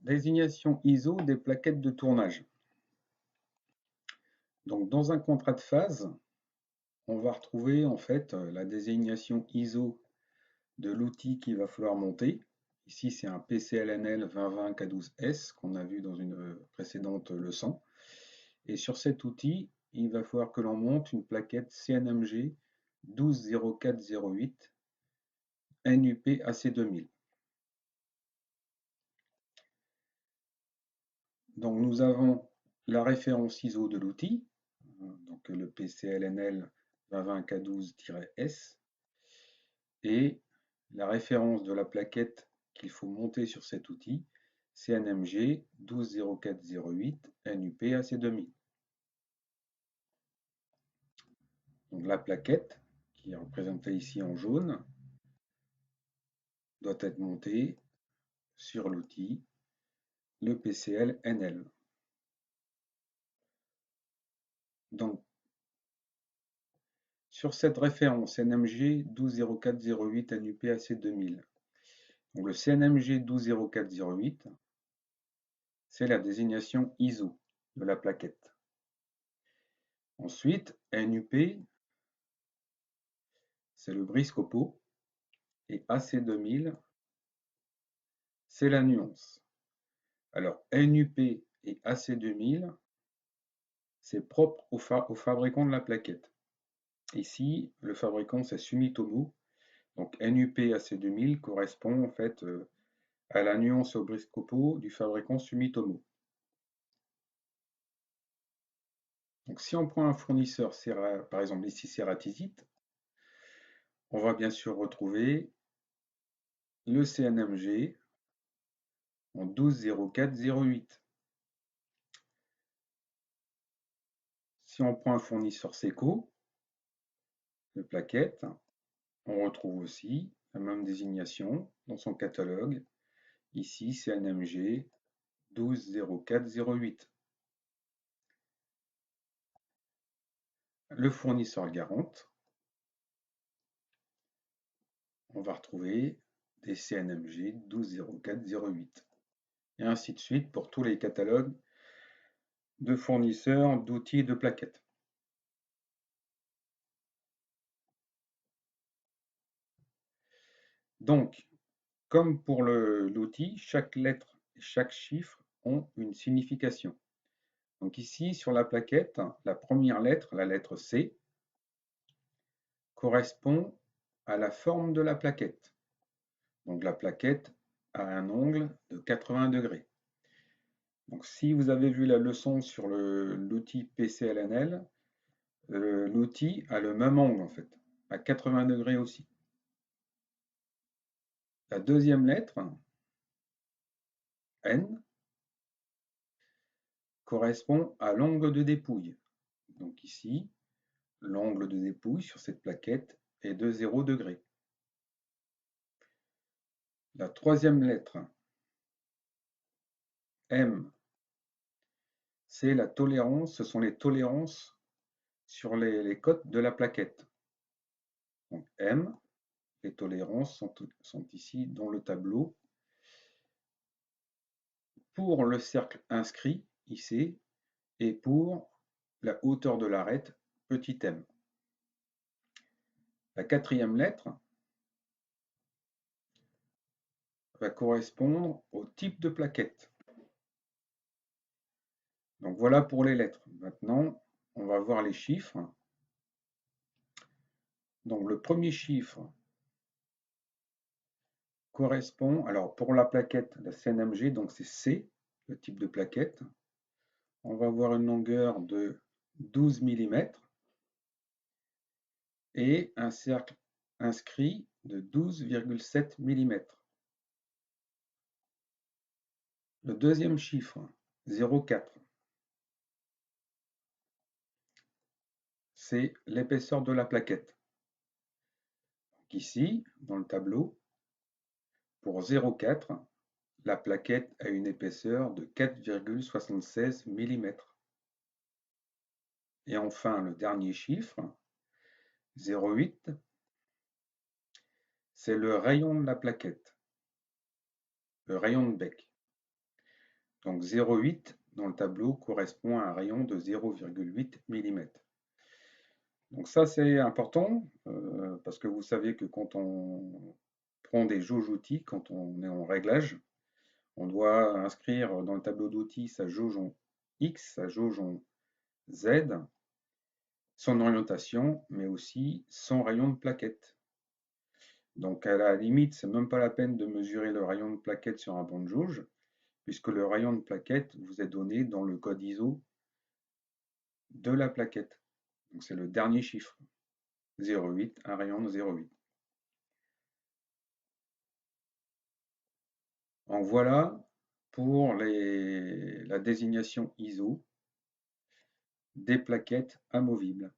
Désignation ISO des plaquettes de tournage. Donc, dans un contrat de phase, on va retrouver en fait la désignation ISO de l'outil qu'il va falloir monter. Ici, c'est un PCLNL 2020 K12S qu'on a vu dans une précédente leçon. Et sur cet outil, il va falloir que l'on monte une plaquette CNMG 120408 NUP AC2000. Donc, nous avons la référence ISO de l'outil, donc le PCLNL 2020K12-S, et la référence de la plaquette qu'il faut monter sur cet outil, CNMG 120408 NUP AC2000. Donc la plaquette, qui est représentée ici en jaune, doit être montée sur l'outil, le PCL-NL. Donc, sur cette référence NMG 120408 NUP AC2000, donc le CNMG 120408, c'est la désignation ISO de la plaquette. Ensuite, NUP, c'est le briscopo, et AC2000, c'est la nuance. Alors, NUP et AC2000, c'est propre au fabricant de la plaquette. Ici, le fabricant, c'est Sumitomo. Donc, NUP AC2000 correspond en fait à la nuance au briscopo du fabricant Sumitomo. Donc, si on prend un fournisseur, par exemple ici Ceratisite, on va bien sûr retrouver le CNMG en 120408. Si on prend un fournisseur Seco de plaquettes, on retrouve aussi la même désignation dans son catalogue. Ici, CNMG 120408. Le fournisseur Garante, on va retrouver des CNMG 120408. Et ainsi de suite pour tous les catalogues de fournisseurs d'outils et de plaquettes. Donc, comme pour l'outil, chaque lettre et chaque chiffre ont une signification. Donc ici, sur la plaquette, la première lettre, la lettre C, correspond à la forme de la plaquette. Donc la plaquette a un angle de 80 degrés. Donc si vous avez vu la leçon sur l'outil PCLNL, l'outil a le même angle en fait, à 80 degrés aussi. La deuxième lettre, N, correspond à l'angle de dépouille. Donc ici, l'angle de dépouille sur cette plaquette est de 0 degré. La troisième lettre, M, c'est la tolérance, ce sont les tolérances sur les cotes de la plaquette. Donc M, les tolérances sont ici dans le tableau. Pour le cercle inscrit, ici, et pour la hauteur de l'arête, petit m. La quatrième lettre va correspondre au type de plaquette. Donc voilà pour les lettres. Maintenant, on va voir les chiffres. Donc le premier chiffre correspond, alors pour la plaquette, la CNMG, donc c'est C, le type de plaquette. On va avoir une longueur de 12 mm et un cercle inscrit de 12,7 mm. Le deuxième chiffre, 0,4, c'est l'épaisseur de la plaquette. Donc ici, dans le tableau, pour 0,4, la plaquette a une épaisseur de 4,76 mm. Et enfin, le dernier chiffre, 0,8, c'est le rayon de la plaquette, le rayon de bec. Donc 0,8 dans le tableau correspond à un rayon de 0,8 mm. Donc ça c'est important parce que vous savez que quand on prend des jauges outils, quand on est en réglage, on doit inscrire dans le tableau d'outils sa jauge en X, sa jauge en Z, son orientation, mais aussi son rayon de plaquette. Donc à la limite, c'est même pas la peine de mesurer le rayon de plaquette sur un banc de jauge, puisque le rayon de plaquette vous est donné dans le code ISO de la plaquette. Donc c'est le dernier chiffre. 0,8, un rayon de 0,8. Donc voilà pour la désignation ISO des plaquettes amovibles.